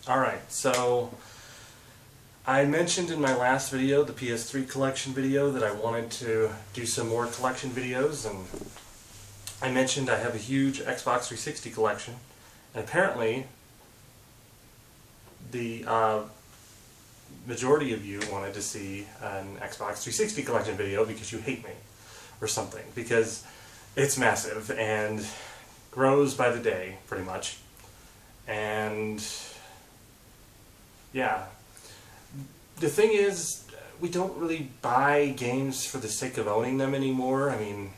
Alright, so I mentioned in my last video, the PS3 collection video, that I wanted to do some more collection videos, and I mentioned I have a huge Xbox 360 collection, and apparently the majority of you wanted to see an Xbox 360 collection video because you hate me or something, because it's massive and grows by the day, pretty much. And yeah, the thing is, we don't really buy games for the sake of owning them anymore. I mean,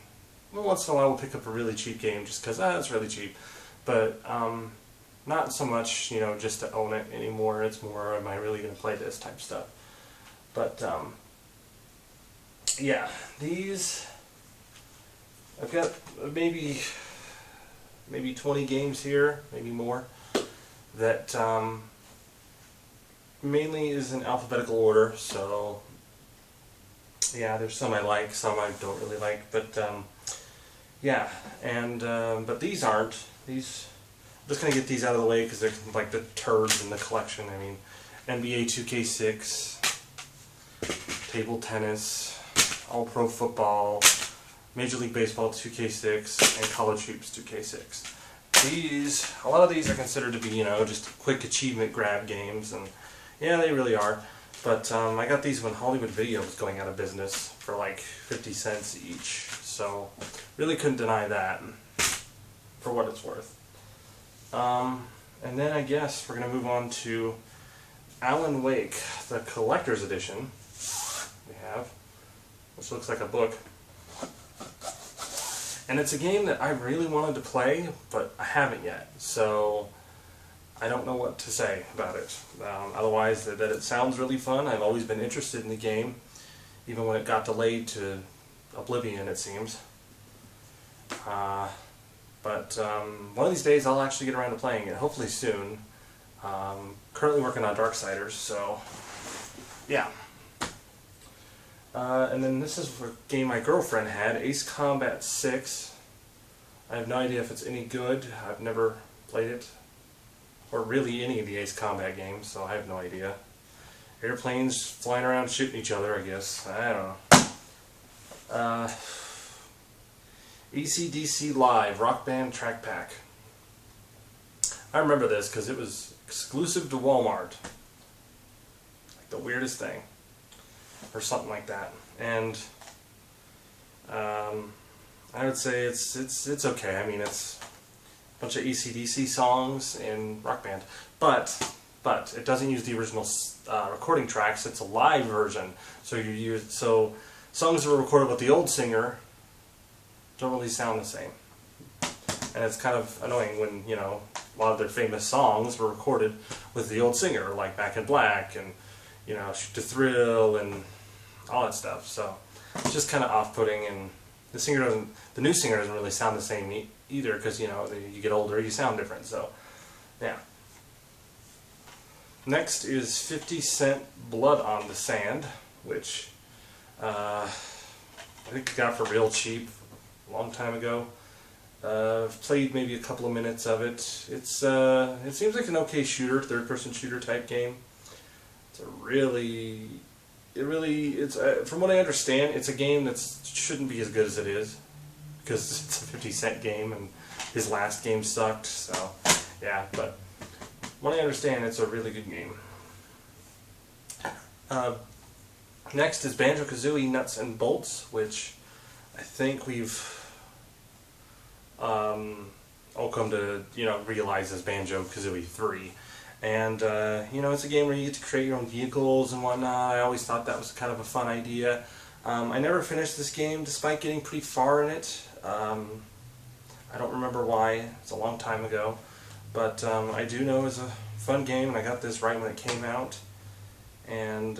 once in a while we'll pick up a really cheap game just because, it's really cheap. But not so much, just to own it anymore. It's more, am I really going to play this type stuff. But yeah, these, I've got maybe 20 games here, maybe more, that mainly is in alphabetical order. So yeah, there's some I like, some I don't really like, but yeah, and but these aren't. These, I'm just gonna get these out of the way because they're like the turds in the collection. I mean, NBA 2K6, table tennis, All Pro Football, Major League Baseball 2K6, and College Hoops 2K6. These, a lot of these are considered to be, just quick achievement grab games, and yeah, they really are. But I got these when Hollywood Video was going out of business for like 50 cents each, so really couldn't deny that, for what it's worth. And then I guess we're going to move on to Alan Wake, the collector's edition we have, which looks like a book. And it's a game that I really wanted to play, but I haven't yet, so I don't know what to say about it. Otherwise, that it sounds really fun. I've always been interested in the game, even when it got delayed to oblivion, it seems. But one of these days I'll actually get around to playing it, hopefully soon. Currently working on Darksiders, so yeah. And then this is a game my girlfriend had, Ace Combat 6. I have no idea if it's any good. I've never played it, or really any of the Ace Combat games, so I have no idea. Airplanes flying around shooting each other, I guess. I don't know. AC/DC Live Rock Band Track Pack. I remember this because it was exclusive to Walmart. Like the weirdest thing. Or something like that. And I would say it's okay. I mean, it's a bunch of AC/DC songs in Rock Band, but it doesn't use the original recording tracks. It's a live version, so songs that were recorded with the old singer don't really sound the same, and it's kind of annoying when a lot of their famous songs were recorded with the old singer, like Back in Black and Shoot to Thrill and all that stuff. So it's just kind of off-putting, and the new singer doesn't really sound the same either, because you get older, you sound different. So yeah. Next is 50 Cent Blood on the Sand, which I think I got for real cheap a long time ago. I've played maybe a couple of minutes of it. It seems like an okay shooter, third-person shooter type game. It's from what I understand, it's a game that shouldn't be as good as it is, because it's a 50 Cent game and his last game sucked. So yeah, but from what I understand, it's a really good game. Next is Banjo-Kazooie Nuts and Bolts, which I think we've all come to realize as Banjo-Kazooie 3. And it's a game where you get to create your own vehicles and whatnot. I always thought that was kind of a fun idea. I never finished this game despite getting pretty far in it. I don't remember why. It's a long time ago. But I do know it was a fun game, and I got this right when it came out. And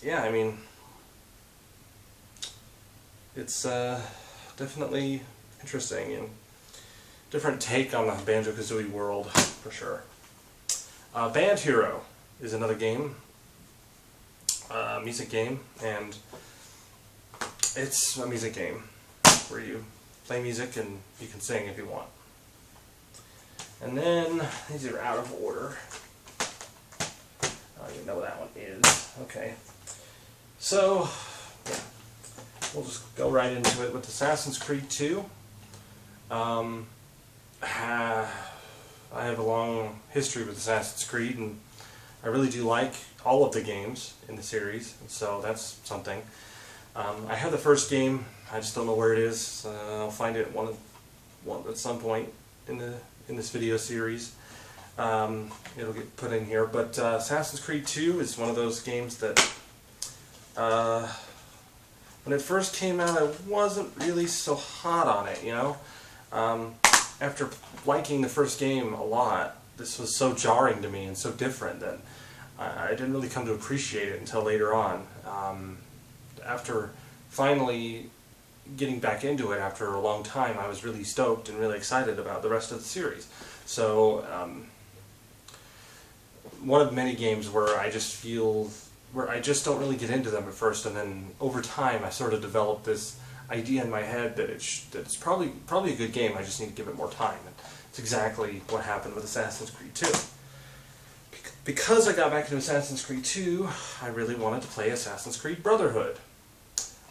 yeah, I mean, it's definitely interesting and different take on the Banjo-Kazooie world, for sure. Band Hero is another game, music game, and it's a music game where you play music and you can sing if you want. And then, these are out of order. I don't even know what that one is. Okay. So, yeah. We'll just go right into it with Assassin's Creed 2. I have a long history with Assassin's Creed, and I really do like all of the games in the series, so that's something. I have the first game. I just don't know where it is. I'll find it at some point in this video series. It'll get put in here. But Assassin's Creed 2 is one of those games that when it first came out, I wasn't really so hot on it, you know. After liking the first game a lot, this was so jarring to me and so different that I didn't really come to appreciate it until later on. After finally getting back into it after a long time, I was really stoked and really excited about the rest of the series. So, one of many games where I just don't really get into them at first, and then over time I sort of developed this idea in my head that it's probably a good game. I just need to give it more time. And it's exactly what happened with Assassin's Creed 2. Because I got back into Assassin's Creed 2, I really wanted to play Assassin's Creed Brotherhood,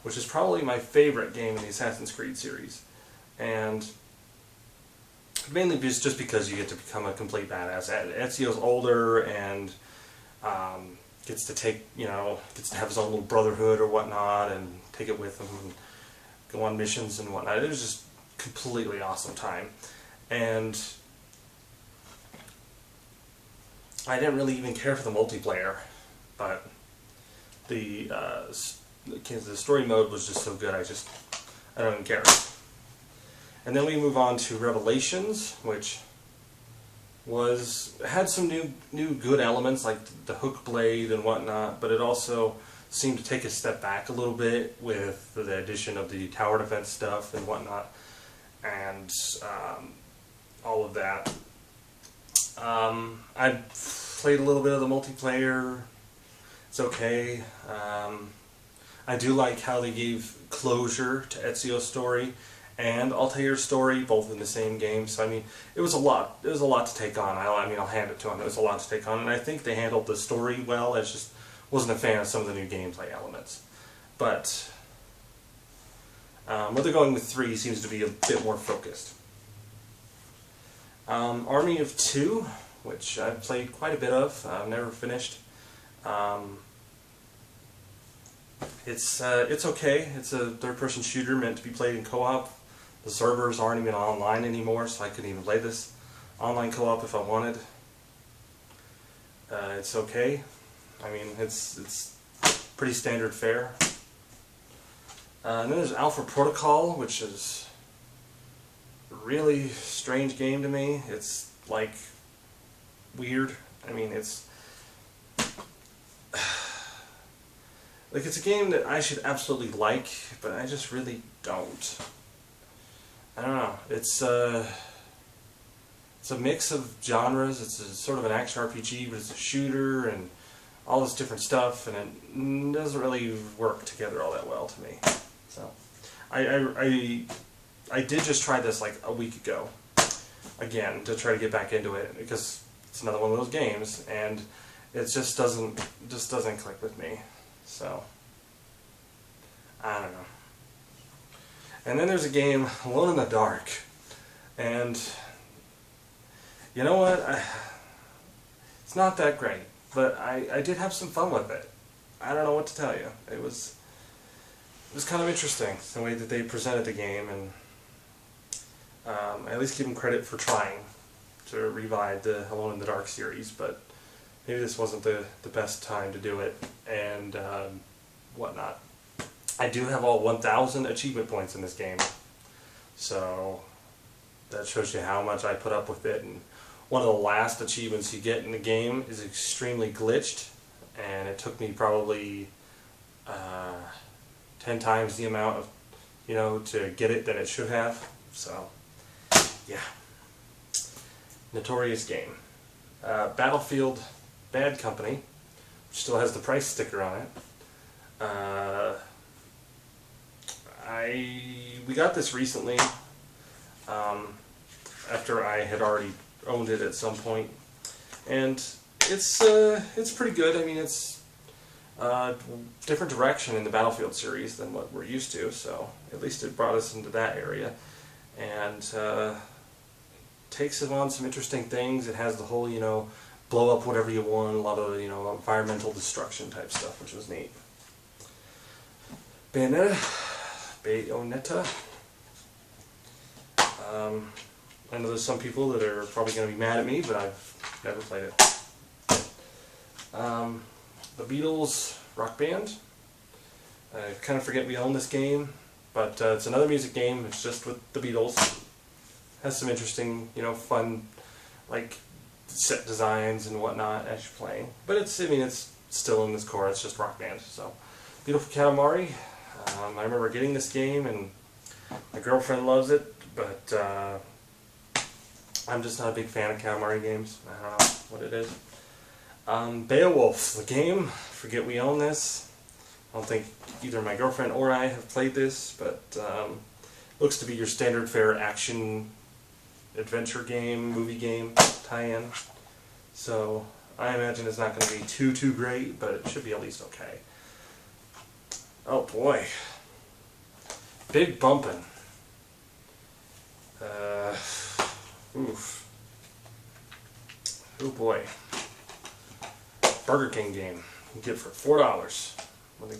which is probably my favorite game in the Assassin's Creed series. And mainly just because you get to become a complete badass. Ezio's older and gets to have his own little brotherhood or whatnot, and take it with him and go on missions and whatnot. It was just completely awesome time. And I didn't really even care for the multiplayer, but the story mode was just so good, I don't even care. And then we move on to Revelations, which had some new good elements like the hook blade and whatnot, but it also seemed to take a step back a little bit with the addition of the tower defense stuff and whatnot, and all of that. I played a little bit of the multiplayer. It's okay. I do like how they gave closure to Ezio's story and Altair's story, both in the same game. So I mean, it was a lot. It was a lot to take on. I'll hand it to them. It was a lot to take on, and I think they handled the story well. I just wasn't a fan of some of the new gameplay elements. But what they're going with 3 seems to be a bit more focused. Army of Two, which I've played quite a bit of. I've never finished. It's okay. It's a third-person shooter meant to be played in co-op. The servers aren't even online anymore, so I couldn't even play this online co-op if I wanted. It's okay. I mean, it's pretty standard fare. And then there's Alpha Protocol, which is a really strange game to me. It's like weird. I mean, it's like it's a game that I should absolutely like, but I just really don't. I don't know. It's a mix of genres. It's a sort of an action RPG, but it's a shooter and all this different stuff, and it doesn't really work together all that well to me. So, I did just try this like a week ago, again, to try to get back into it, because it's another one of those games, and it just doesn't click with me. So, I don't know. And then there's a game, Alone in the Dark, and you know what? It's not that great, but I did have some fun with it. I don't know what to tell you. It was kind of interesting, the way that they presented the game, and I at least give them credit for trying to revive the Alone in the Dark series, but maybe this wasn't the best time to do it, and whatnot. I do have all 1,000 achievement points in this game, so that shows you how much I put up with it. And one of the last achievements you get in the game is extremely glitched, and it took me probably 10 times the amount of, to get it than it should have. So, yeah. Notorious game. Battlefield Bad Company, which still has the price sticker on it. We got this recently, after I had already owned it at some point, and it's pretty good. I mean, it's different direction in the Battlefield series than what we're used to, so at least it brought us into that area, and takes it on some interesting things. It has the whole, you know, blow up whatever you want, a lot of, you know, environmental destruction type stuff, which was neat. Bayonetta. I know there's some people that are probably going to be mad at me, but I've never played it. The Beatles Rock Band. I kind of forget we own this game, but it's another music game. It's just with the Beatles. Has some interesting, you know, fun, like, set designs and whatnot as you're playing. But it's, I mean, it's still in this core. It's just Rock Band. So, Beautiful Katamari. I remember getting this game, and my girlfriend loves it, but I'm just not a big fan of Katamari games. I don't know what it is. Beowulf, the game. Forget we own this. I don't think either my girlfriend or I have played this, but looks to be your standard fare action adventure game, movie game tie-in. So I imagine it's not going to be too great, but it should be at least okay. Oh boy. Big Bumpin'. Oof. Oh boy. Burger King game. You get it for $4 when the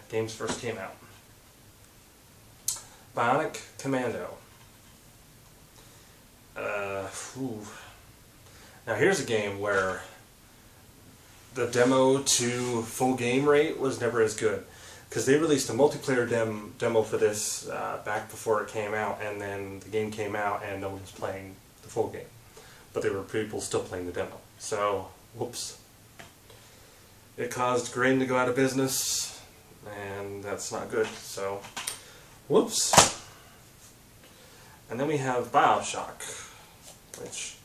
games first came out. Bionic Commando. Now here's a game where the demo to full game rate was never as good, because they released a multiplayer demo for this back before it came out, and then the game came out and no one was playing the full game, but there were people still playing the demo. So, whoops. It caused Grin to go out of business, and that's not good, so whoops. And then we have BioShock, which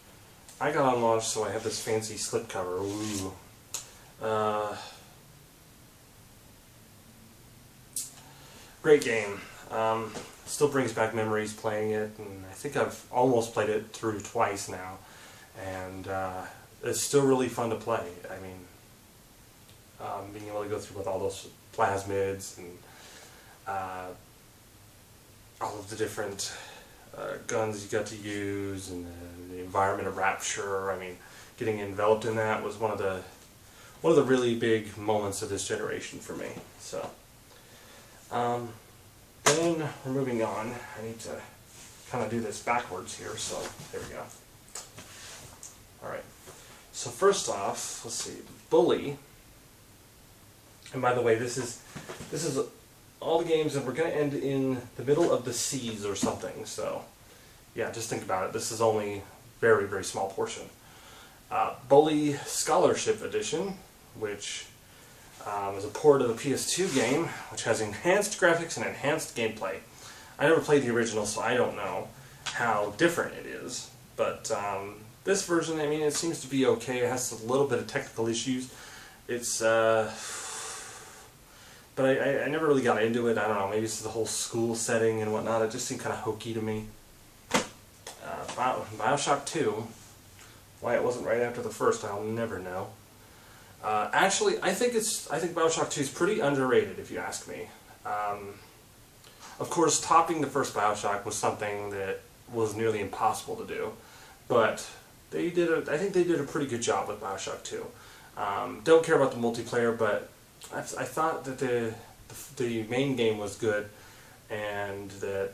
I got on launch, so I have this fancy slipcover. Ooh. Great game. Still brings back memories playing it, and I think I've almost played it through twice now, and it's still really fun to play. I mean, being able to go through with all those plasmids and all of the different guns you got to use, and the environment of Rapture. I mean, getting enveloped in that was one of the really big moments of this generation for me. So, then we're moving on. I need to kind of do this backwards here. So there we go. All right. So first off, let's see, Bully. And by the way, this is all the games, and we're going to end in the middle of the seas or something. So, yeah, just think about it. This is only very, very small portion. Bully Scholarship Edition, which is a port of the PS2 game, which has enhanced graphics and enhanced gameplay. I never played the original, so I don't know how different it is. But this version, I mean, it seems to be okay. It has a little bit of technical issues. It's but I never really got into it. I don't know, maybe it's the whole school setting and whatnot. It just seemed kind of hokey to me. BioShock 2, why it wasn't right after the first, I'll never know. Actually, I think BioShock 2 is pretty underrated, if you ask me. Of course, topping the first BioShock was something that was nearly impossible to do, but I think they did a pretty good job with BioShock 2. Don't care about the multiplayer, but I thought that the main game was good, and that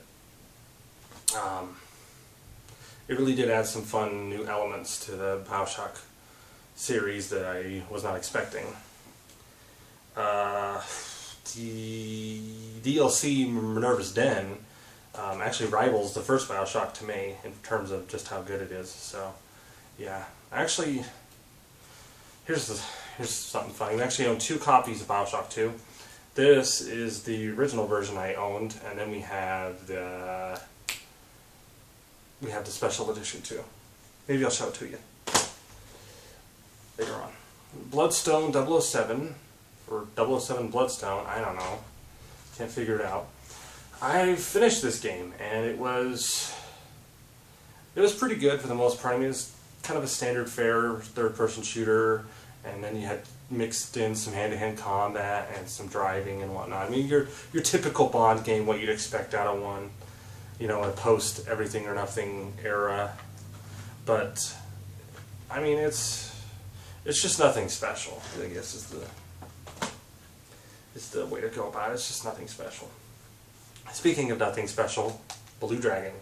it really did add some fun new elements to the BioShock series that I was not expecting. The DLC Minerva's Den actually rivals the first BioShock to me in terms of just how good it is. So, yeah, actually, here's something funny. We actually own 2 copies of BioShock 2. This is the original version I owned, and then we have the special edition too. Maybe I'll show it to you later on. Bloodstone 007, or 007 Bloodstone, I don't know. Can't figure it out. I finished this game, and it was it was pretty good for the most part. I mean, it was kind of a standard fare third-person shooter, and then you had mixed in some hand-to-hand combat and some driving and whatnot. I mean, your typical Bond game, what you'd expect out of one, you know, a post everything or nothing era. But I mean, it's just nothing special, I guess is the way to go about it. It's just nothing special. Speaking of nothing special, Blue Dragon.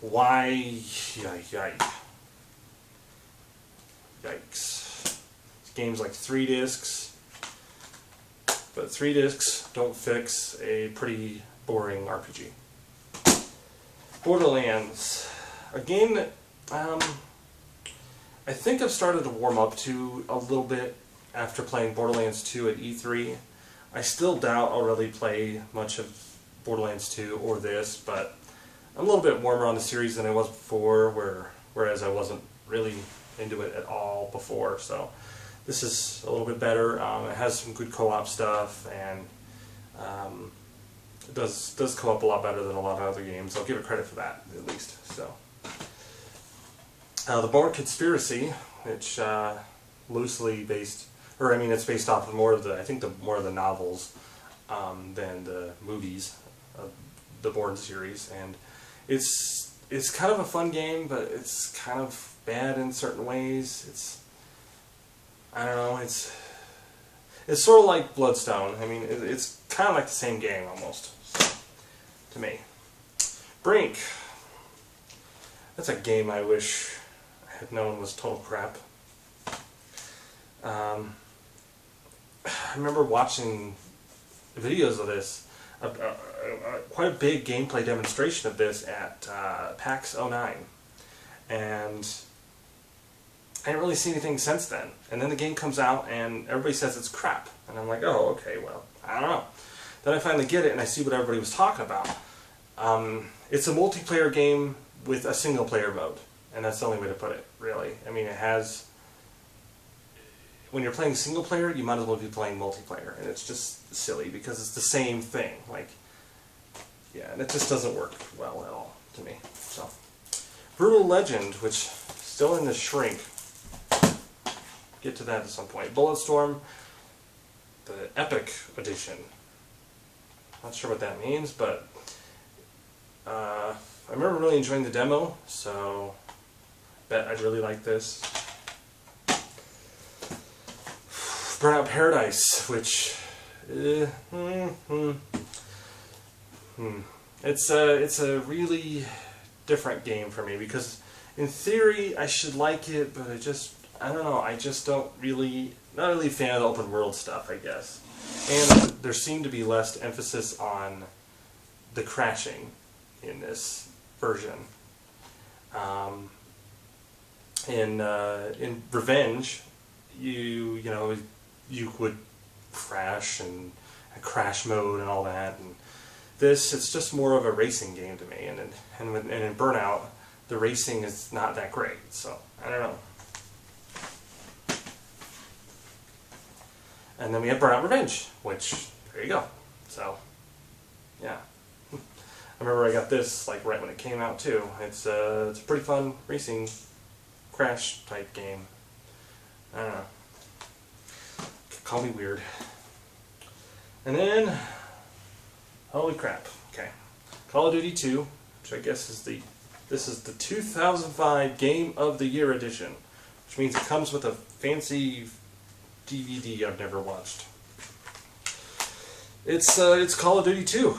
Why, yikes. This game's like 3 discs, but 3 discs don't fix a pretty boring RPG. Borderlands, a game that I think I've started to warm up to a little bit after playing Borderlands 2 at E3. I still doubt I'll really play much of Borderlands 2 or this, but I'm a little bit warmer on the series than I was before, whereas I wasn't really into it at all before, so this is a little bit better. It has some good co-op stuff, and it does co-op a lot better than a lot of other games. I'll give it credit for that, at least. So, The Bourne Conspiracy, which loosely based, or I mean, it's based off of more of the novels than the movies of the Bourne series, and it's kind of a fun game, but it's kind of bad in certain ways. I don't know, it's sort of like Bloodstone. I mean, it's kind of like the same game almost, so, to me. Brink. That's a game I wish I had known was total crap. I remember watching videos of this, quite a big gameplay demonstration of this at PAX 09, and I didn't really see anything since then. And then the game comes out and everybody says it's crap, and I'm like, oh, okay, well, I don't know. Then I finally get it and I see what everybody was talking about. It's a multiplayer game with a single player mode, and that's the only way to put it, really. I mean, it has, when you're playing single player, you might as well be playing multiplayer, and it's just silly because it's the same thing. Like, yeah, and it just doesn't work well at all to me. So, Brutal Legend, which still in the shrink. Get to that at some point. Bulletstorm, the Epic Edition. Not sure what that means, but I remember really enjoying the demo, so bet I'd really like this. Burnout Paradise, which it's a really different game for me, because in theory I should like it, but I don't know, I just not really a fan of the open world stuff, I guess. And there seemed to be less emphasis on the crashing in this version. In Revenge, you would crash and crash mode and all that, and it's just more of a racing game to me. And in Burnout, the racing is not that great, so I don't know. And then we have Burnout Revenge, which, there you go. So, yeah. I remember I got this like right when it came out too. It's a pretty fun racing crash type game. I don't know. Call me weird. And then, holy crap. Okay, Call of Duty 2, which I guess is this is the 2005 Game of the Year edition, which means it comes with a fancy DVD I've never watched. It's Call of Duty 2.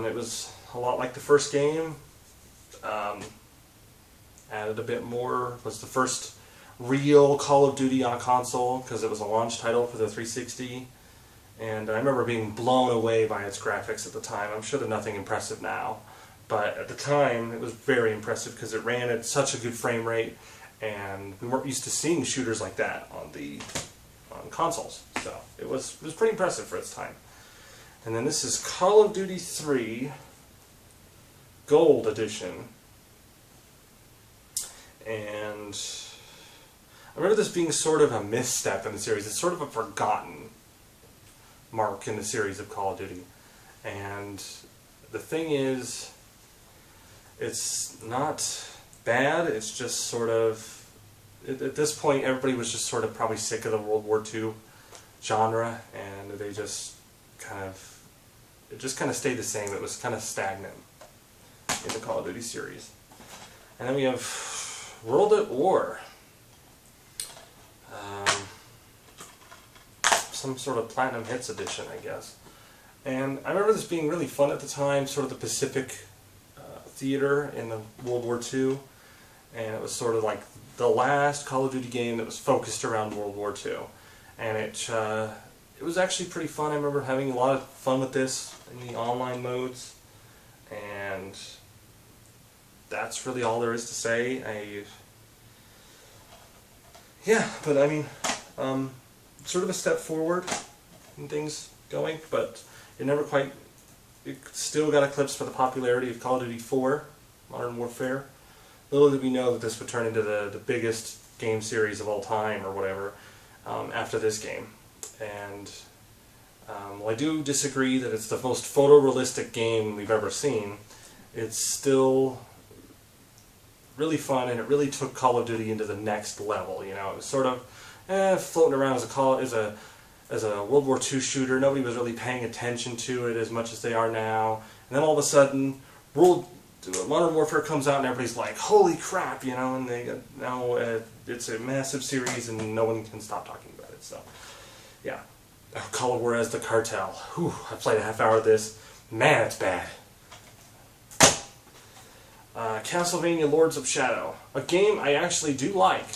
It was a lot like the first game. Added a bit more. Was the first real Call of Duty on a console, because it was a launch title for the 360. And I remember being blown away by its graphics at the time. I'm sure they're nothing impressive now, but at the time it was very impressive because it ran at such a good frame rate, and we weren't used to seeing shooters like that on consoles. So it was pretty impressive for its time. And then this is Call of Duty 3 Gold Edition. And I remember this being sort of a misstep in the series. It's sort of a forgotten mark in the series of Call of Duty. And the thing is, It's not bad, it's just sort of, at this point everybody was just sort of probably sick of the World War II genre, and they just kind of, it just kind of stayed the same. It was kind of stagnant in the Call of Duty series. And then we have World at War. Some sort of Platinum Hits edition, I guess. And I remember this being really fun at the time, sort of the Pacific theater in the World War II, and it was sort of like the last Call of Duty game that was focused around World War II. And it was actually pretty fun. I remember having a lot of fun with this in the online modes, and that's really all there is to say. Yeah, but I mean, sort of a step forward in things going, but it never quite, it still got eclipsed by the popularity of Call of Duty 4, Modern Warfare. Little did we know that this would turn into the biggest game series of all time, or whatever, after this game. And while I do disagree that it's the most photorealistic game we've ever seen, it's still really fun, and it really took Call of Duty into the next level. You know, it was sort of floating around as a World War II shooter. Nobody was really paying attention to it as much as they are now. And then all of a sudden, Modern Warfare comes out, and everybody's like, "Holy crap!" You know, and now it's a massive series, and no one can stop talking about it. So, yeah, Call of Juarez: The Cartel. Whew, I played a half hour of this. Man, it's bad. Castlevania: Lords of Shadow, a game I actually do like,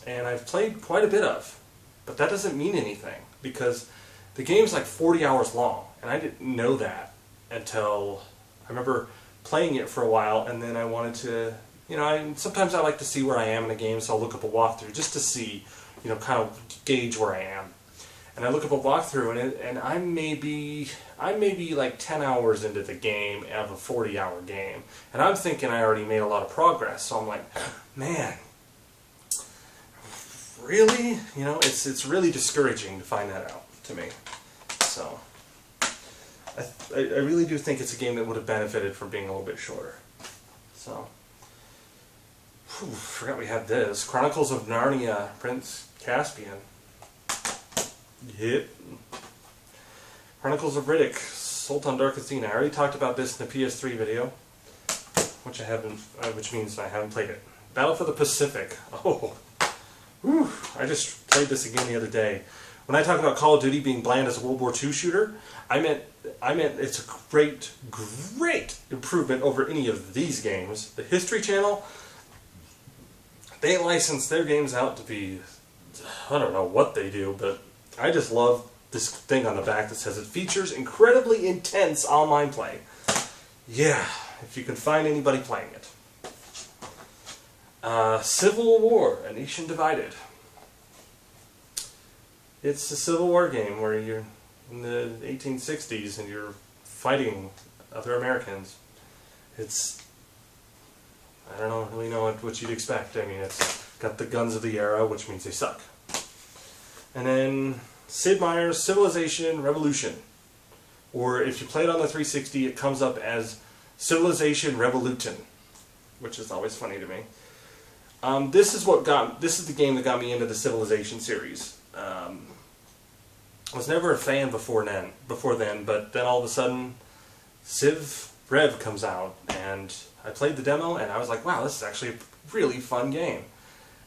and I've played quite a bit of, but that doesn't mean anything, because the game's like 40 hours long, and I didn't know that until I remember playing it for a while, and then I wanted to, you know, sometimes I like to see where I am in a game, so I'll look up a walkthrough just to see, you know, kind of gauge where I am. And I look up a walkthrough, and I may be like 10 hours into the game of a 40-hour game, and I'm thinking I already made a lot of progress. So I'm like, man, really? You know, it's really discouraging to find that out to me. So I really do think it's a game that would have benefited from being a little bit shorter. So, forgot we had this. Chronicles of Narnia, Prince Caspian. Yep. Chronicles of Riddick, Sultan Dark Athena. I already talked about this in the PS3 video, which I haven't, which means I haven't played it. Battle for the Pacific. Oh, whew, I just played this again the other day. When I talk about Call of Duty being bland as a World War II shooter, I meant it's a great improvement over any of these games. The History Channel, they license their games out to be, I don't know what they do, but I just love this thing on the back that says it features incredibly intense online play. Yeah, if you can find anybody playing it. Civil War, A Nation Divided. It's a Civil War game where you're in the 1860s and you're fighting other Americans. It's, I don't really know what you'd expect. I mean, it's got the guns of the era, which means they suck. And then Sid Meier's Civilization Revolution. Or if you play it on the 360, it comes up as Civilization Revolutin, which is always funny to me. This is the game that got me into the Civilization series. I was never a fan before then, but then all of a sudden, Civ Rev comes out, and I played the demo, and I was like, wow, this is actually a really fun game.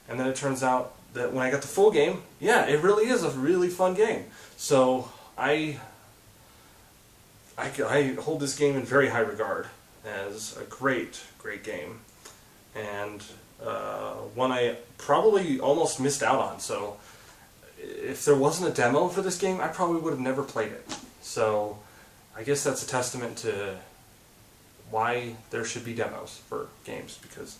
And then it turns out that when I got the full game, yeah, it really is a really fun game. So I hold this game in very high regard as a great game, and one I probably almost missed out on. So if there wasn't a demo for this game, I probably would have never played it. So I guess that's a testament to why there should be demos for games, because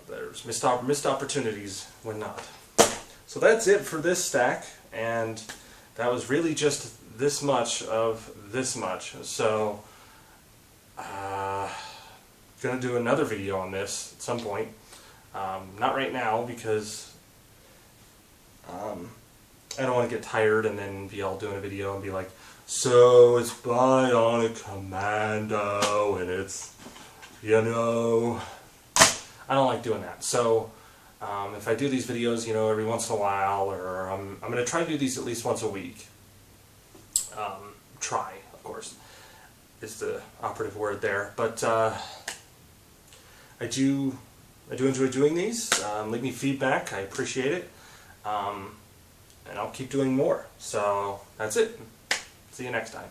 there's missed opportunities when not. So that's it for this stack, and that was really just this much of this much. So gonna do another video on this at some point. Not right now, because I don't want to get tired and then be all doing a video and be like, so it's Bionic Commando, and it's, you know, I don't like doing that. So if I do these videos, you know, every once in a while, or I'm going to try to do these at least once a week. Try, of course, is the operative word there. But I do enjoy doing these. Leave me feedback. I appreciate it. And I'll keep doing more. So that's it. See you next time.